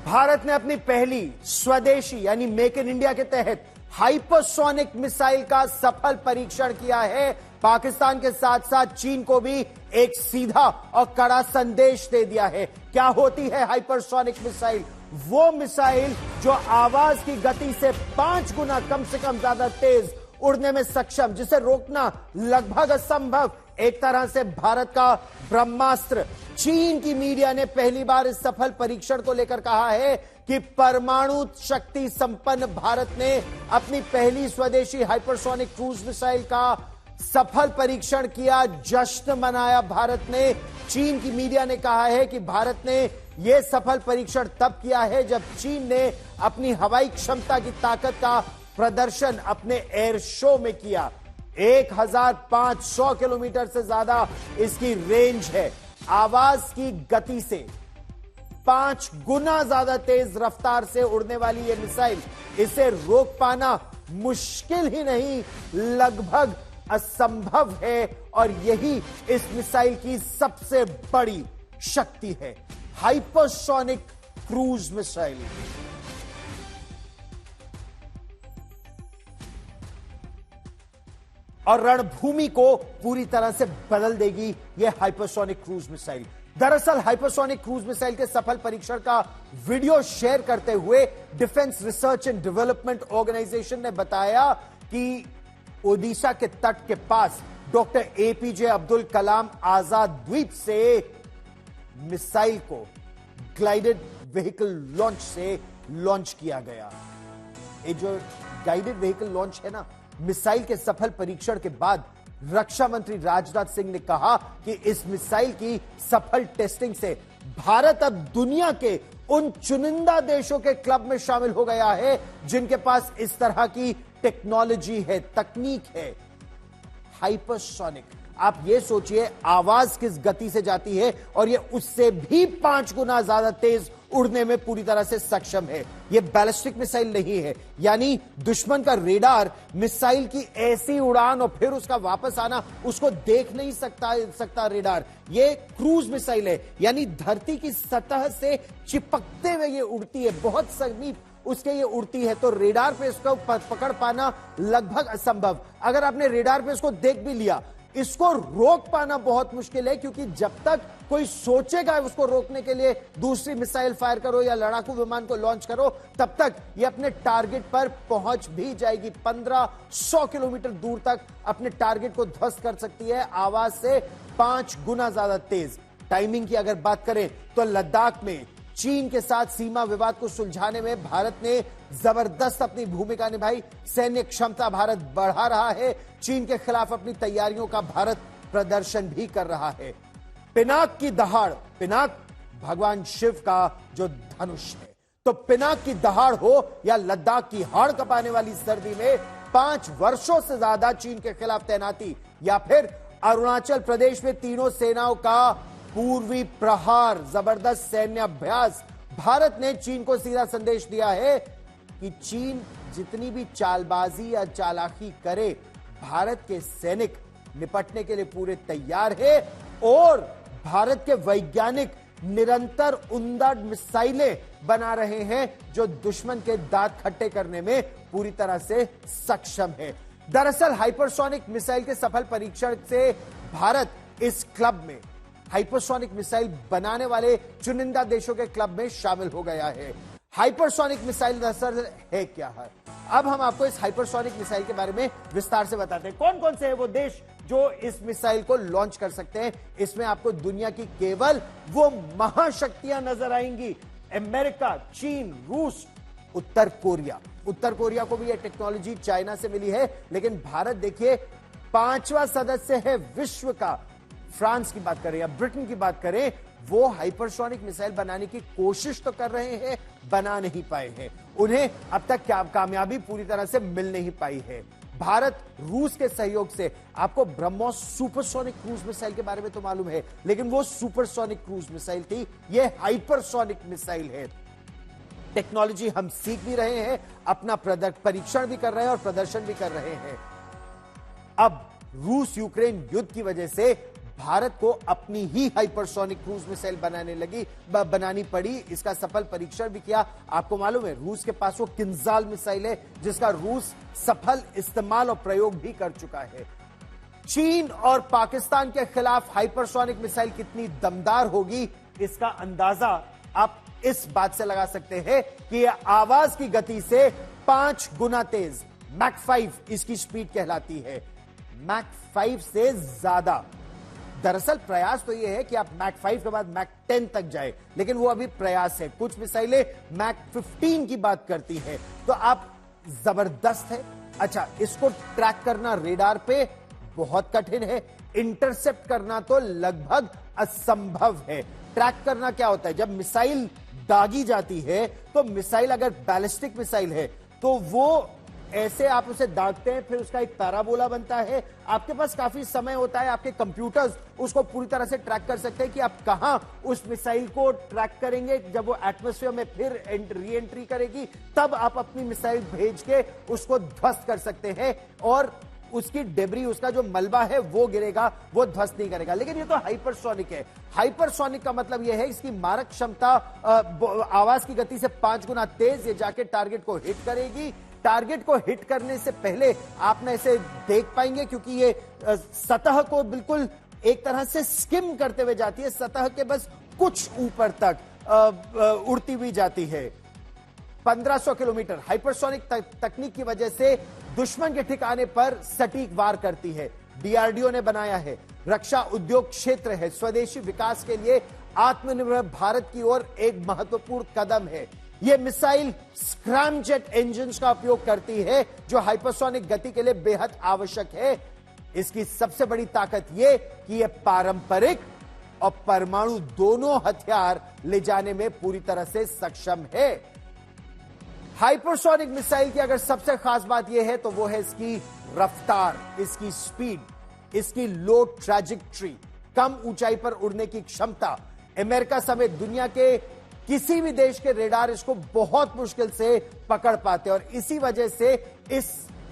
भारत ने अपनी पहली स्वदेशी यानी मेक इन इंडिया के तहत हाइपरसोनिक मिसाइल का सफल परीक्षण किया है। पाकिस्तान के साथ साथ चीन को भी एक सीधा और कड़ा संदेश दे दिया है। क्या होती है हाइपरसोनिक मिसाइल? वो मिसाइल जो आवाज की गति से 5 गुना कम से कम ज्यादा तेज उड़ने में सक्षम, जिसे रोकना लगभग असंभव, एक तरह से भारत का ब्रह्मास्त्र। चीन की मीडिया ने पहली बार इस सफल परीक्षण को लेकर कहा है कि परमाणु शक्ति संपन्न भारत ने अपनी पहली स्वदेशी हाइपरसोनिक क्रूज मिसाइल का सफल परीक्षण किया, जश्न मनाया भारत ने। चीन की मीडिया ने कहा है कि भारत ने यह सफल परीक्षण तब किया है जब चीन ने अपनी हवाई क्षमता की ताकत का प्रदर्शन अपने एयर शो में किया। 1500 किलोमीटर से ज्यादा इसकी रेंज है। आवाज की गति से 5 गुना ज्यादा तेज रफ्तार से उड़ने वाली यह मिसाइल, इसे रोक पाना मुश्किल ही नहीं, लगभग असंभव है। और यही इस मिसाइल की सबसे बड़ी शक्ति है, हाइपरसोनिक क्रूज मिसाइल। और रणभूमि को पूरी तरह से बदल देगी यह हाइपरसोनिक क्रूज मिसाइल। दरअसल हाइपरसोनिक क्रूज मिसाइल के सफल परीक्षण का वीडियो शेयर करते हुए defence research and development organisation ने बताया कि ओडिशा के तट के पास डॉक्टर एपीजे अब्दुल कलाम आजाद द्वीप से मिसाइल को ग्लाइडेड व्हीकल लॉन्च से लॉन्च किया गया। ये जो गाइडेड व्हीकल लॉन्च है ना, मिसाइल के सफल परीक्षण के बाद रक्षा मंत्री राजनाथ सिंह ने कहा कि इस मिसाइल की सफल टेस्टिंग से भारत अब दुनिया के उन चुनिंदा देशों के क्लब में शामिल हो गया है जिनके पास इस तरह की टेक्नोलॉजी है, तकनीक है। हाइपरसोनिक, आप ये सोचिए आवाज किस गति से जाती है और ये उससे भी 5 गुना ज्यादा तेज उड़ने में पूरी तरह से सक्षम है। यह बैलिस्टिक मिसाइल नहीं है, यानी दुश्मन का रेडार मिसाइल की ऐसी उड़ान और फिर उसका वापस आना उसको देख नहीं सकता रेडार। यह क्रूज मिसाइल है, यानी धरती की सतह से चिपकते हुए ये उड़ती है, बहुत समीप उसके ये उड़ती है, तो रेडार पे इसको पकड़ पाना लगभग असंभव। अगर आपने रेडार पे इसको देख भी लिया, इसको रोक पाना बहुत मुश्किल है, क्योंकि जब तक कोई सोचेगा उसको रोकने के लिए दूसरी मिसाइल फायर करो या लड़ाकू विमान को लॉन्च करो, तब तक ये अपने टारगेट पर पहुंच भी जाएगी। 1500 किलोमीटर दूर तक अपने टारगेट को ध्वस्त कर सकती है, आवाज से 5 गुना ज्यादा तेज। टाइमिंग की अगर बात करें तो लद्दाख में चीन के साथ सीमा विवाद को सुलझाने में भारत ने जबरदस्त अपनी भूमिका निभाई। सैन्य क्षमता भारत बढ़ा रहा है, चीन के खिलाफ अपनी तैयारियों का भारत प्रदर्शन भी कर रहा है। पिनाक की दहाड़, पिनाक भगवान शिव का जो धनुष है, तो पिनाक की दहाड़ हो या लद्दाख की हाड़ कपाने वाली सर्दी में 5 वर्षों से ज्यादा चीन के खिलाफ तैनाती, या फिर अरुणाचल प्रदेश में तीनों सेनाओं का पूर्वी प्रहार, जबरदस्त सैन्य अभ्यास, भारत ने चीन को सीधा संदेश दिया है कि चीन जितनी भी चालबाजी या चालाकी करे, भारत के सैनिक निपटने के लिए पूरे तैयार है। और भारत के वैज्ञानिक निरंतर उम्दा मिसाइलें बना रहे हैं जो दुश्मन के दांत खट्टे करने में पूरी तरह से सक्षम है। दरअसल हाइपरसोनिक मिसाइल के सफल परीक्षण से भारत इस क्लब में, हाइपरसोनिक मिसाइल बनाने वाले चुनिंदा देशों के क्लब में शामिल हो गया है। हाइपरसोनिक मिसाइल दरअसल है क्या है, अब हम आपको इस हाइपरसोनिक मिसाइल के बारे में विस्तार से बताते हैं। कौन कौन से हैं वो देश जो इस मिसाइल को लॉन्च कर सकते हैं। इसमें आपको दुनिया की केवल वो महाशक्तियां नजर आएंगी, अमेरिका, चीन, रूस, उत्तर कोरिया। उत्तर कोरिया को भी यह टेक्नोलॉजी चाइना से मिली है, लेकिन भारत देखिए 5वां सदस्य है विश्व का। फ्रांस की बात करें या ब्रिटेन की बात करें, वो हाइपरसोनिक मिसाइल बनाने की कोशिश तो कर रहे हैं, बना नहीं पाए हैं, उन्हें अब तक कामयाबी पूरी तरह से मिल नहीं पाई है। भारत रूस के सहयोग से, आपको ब्रह्मोस सुपरसोनिक क्रूज मिसाइल के बारे में तो मालूम है, लेकिन वो सुपरसोनिक क्रूज मिसाइल थी, ये हाइपरसोनिक मिसाइल है। टेक्नोलॉजी हम सीख भी रहे हैं, अपना परीक्षण भी कर रहे हैं और प्रदर्शन भी कर रहे हैं। अब रूस यूक्रेन युद्ध की वजह से भारत को अपनी ही हाइपरसोनिक क्रूज मिसाइल बनानी पड़ी। इसका सफल परीक्षण भी किया। आपको मालूम है रूस के पास वो किंजाल मिसाइल है जिसका रूस सफल इस्तेमाल और प्रयोग भी कर चुका है। चीन और पाकिस्तान के खिलाफ हाइपरसोनिक मिसाइल कितनी दमदार होगी, इसका अंदाजा आप इस बात से लगा सकते हैं कि यह आवाज की गति से 5 गुना तेज, मैक 5 इसकी स्पीड कहलाती है, मैक 5 से ज्यादा। दरअसल प्रयास तो यह है कि आप मैक 5 के बाद मैक 10 तक जाए, लेकिन वो अभी प्रयास है। कुछ मिसाइलें मैक 15 की बात करती है, तो आप जबरदस्त है। अच्छा, इसको ट्रैक करना रेडार पे बहुत कठिन है, इंटरसेप्ट करना तो लगभग असंभव है। ट्रैक करना क्या होता है, जब मिसाइल दागी जाती है तो मिसाइल अगर बैलिस्टिक मिसाइल है तो वो ऐसे आप उसे दागते हैं, फिर उसका एक पैराबोला बनता है। आपके पास काफी समय होता है, आपके कंप्यूटर्स उसको पूरी तरह से ट्रैक कर सकते हैं कि आप कहां उस मिसाइल को ट्रैक करेंगे। जब वो एटमॉस्फेयर में फिर री एंट्री करेगी तब आप अपनी मिसाइल भेज के उसको ध्वस्त कर सकते हैं और उसकी डेब्री, उसका जो मलबा है वो गिरेगा, वो ध्वस्त नहीं करेगा। लेकिन ये तो हाइपरसोनिक है। हाइपरसोनिक का मतलब यह है इसकी मारक क्षमता आवाज की गति से 5 गुना तेज, ये जाके टारगेट को हिट करेगी। टारगेट को हिट करने से पहले आप ना इसे देख पाएंगे क्योंकि ये सतह को बिल्कुल एक तरह से स्किम करते हुए जाती है, सतह के बस कुछ ऊपर तक उड़ती हुई जाती है। 1500 किलोमीटर हाइपरसोनिक तकनीक की वजह से दुश्मन के ठिकाने पर सटीक वार करती है। डीआरडीओ ने बनाया है, रक्षा उद्योग क्षेत्र है, स्वदेशी विकास के लिए आत्मनिर्भर भारत की ओर एक महत्वपूर्ण कदम है। यह मिसाइल स्क्रैमजेट इंजन्स का उपयोग करती है जो हाइपरसोनिक गति के लिए बेहद आवश्यक है। इसकी सबसे बड़ी ताकत यह कि यह पारंपरिक और परमाणु दोनों हथियार ले जाने में पूरी तरह से सक्षम है। हाइपरसोनिक मिसाइल की अगर सबसे खास बात यह है तो वो है इसकी रफ्तार, इसकी स्पीड, इसकी लो ट्रैजेक्टरी, कम ऊंचाई पर उड़ने की क्षमता। अमेरिका समेत दुनिया के किसी भी देश के रेडार इसको बहुत मुश्किल से पकड़ पाते और इसी वजह से इस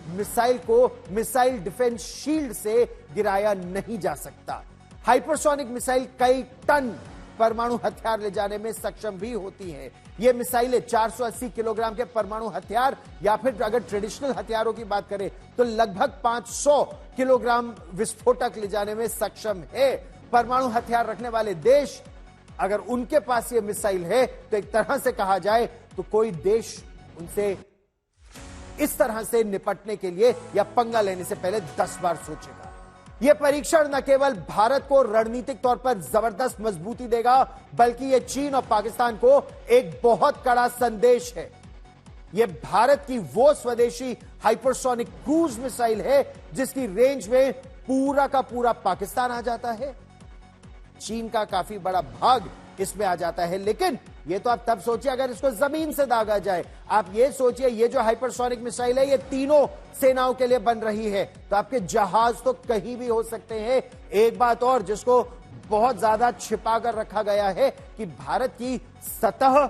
मिसाइल को मिसाइल डिफेंस शील्ड से गिराया नहीं जा सकता। हाइपरसोनिक मिसाइल कई टन परमाणु हथियार ले जाने में सक्षम भी होती हैं। ये मिसाइलें 480 किलोग्राम के परमाणु हथियार या फिर अगर ट्रेडिशनल हथियारों की बात करें तो लगभग 500 किलोग्राम विस्फोटक ले जाने में सक्षम है। परमाणु हथियार रखने वाले देश अगर उनके पास ये मिसाइल है तो एक तरह से कहा जाए तो कोई देश उनसे इस तरह से निपटने के लिए या पंगा लेने से पहले 10 बार सोचेगा। यह परीक्षण न केवल भारत को रणनीतिक तौर पर जबरदस्त मजबूती देगा बल्कि यह चीन और पाकिस्तान को एक बहुत कड़ा संदेश है। यह भारत की वो स्वदेशी हाइपरसोनिक क्रूज मिसाइल है जिसकी रेंज में पूरा का पूरा पाकिस्तान आ जाता है, चीन का काफी बड़ा भाग इसमें आ जाता है। लेकिन यह तो आप तब सोचिए अगर इसको जमीन से दागा जाए। आप यह सोचिए ये जो हाइपरसोनिक मिसाइल है ये तीनों सेनाओं के लिए बन रही है, तो आपके जहाज तो कहीं भी हो सकते हैं। एक बात और जिसको बहुत ज्यादा छिपा कर रखा गया है कि भारत की सतह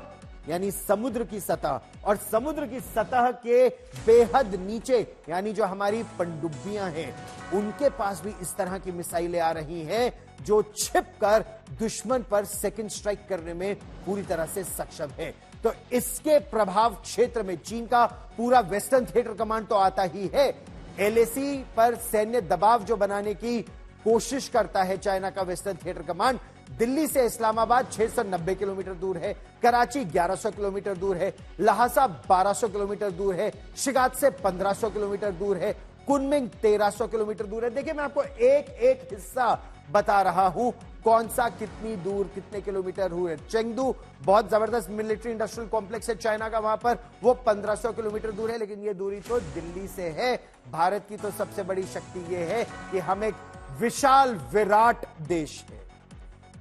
यानी समुद्र की सतह और समुद्र की सतह के बेहद नीचे यानी जो हमारी पनडुब्बियां हैं उनके पास भी इस तरह की मिसाइलें आ रही हैं जो छिपकर दुश्मन पर सेकंड स्ट्राइक करने में पूरी तरह से सक्षम है। तो इसके प्रभाव क्षेत्र में चीन का पूरा वेस्टर्न थिएटर कमांड तो आता ही है। एलएसी पर सैन्य दबाव जो बनाने की कोशिश करता है चाइना का वेस्टर्न थिएटर कमांड, दिल्ली से इस्लामाबाद 690 किलोमीटर दूर है, कराची 1100 किलोमीटर दूर है, लहासा 1200 किलोमीटर दूर है, शिगात से 1500 किलोमीटर दूर है, कुनमिंग 1300 किलोमीटर दूर है। देखिए मैं आपको एक एक हिस्सा बता रहा हूं कौन सा कितनी दूर कितने किलोमीटर दूर है। चेंगडू बहुत जबरदस्त मिलिट्री इंडस्ट्रियल कॉम्प्लेक्स है चाइना का, वहां पर वो 1500 किलोमीटर दूर है, लेकिन ये दूरी तो दिल्ली से है। भारत की तो सबसे बड़ी शक्ति यह है कि हम एक विशाल विराट देश है।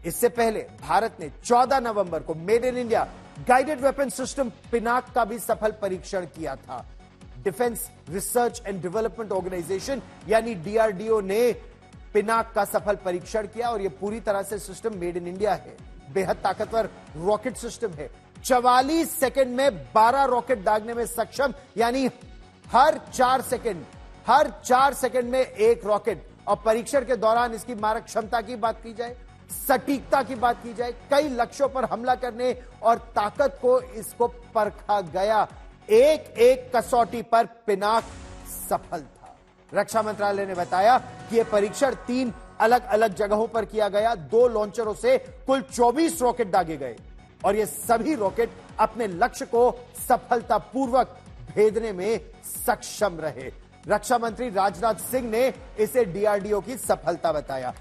इससे पहले भारत ने 14 नवंबर को made in India guided weapon system Pinaka का भी सफल परीक्षण किया था। Defence research and development organisation यानी डीआरडीओ ने पिनाक का सफल परीक्षण किया और यह पूरी तरह से सिस्टम मेड इन इंडिया है। बेहद ताकतवर रॉकेट सिस्टम है, 44 सेकंड में 12 रॉकेट दागने में सक्षम, यानी हर 4 सेकंड में एक रॉकेट और परीक्षण के दौरान इसकी मारक क्षमता की बात की जाए, सटीकता की बात की जाए, कई लक्ष्यों पर हमला करने और ताकत को इसको परखा गया। एक एक कसौटी पर पिनाक सफल था। रक्षा मंत्रालय ने बताया कि यह परीक्षण 3 अलग अलग जगहों पर किया गया। 2 लॉन्चरों से कुल 24 रॉकेट दागे गए और ये सभी रॉकेट अपने लक्ष्य को सफलतापूर्वक भेदने में सक्षम रहे। रक्षा मंत्री राजनाथ सिंह ने इसे डीआरडीओ की सफलता बताया।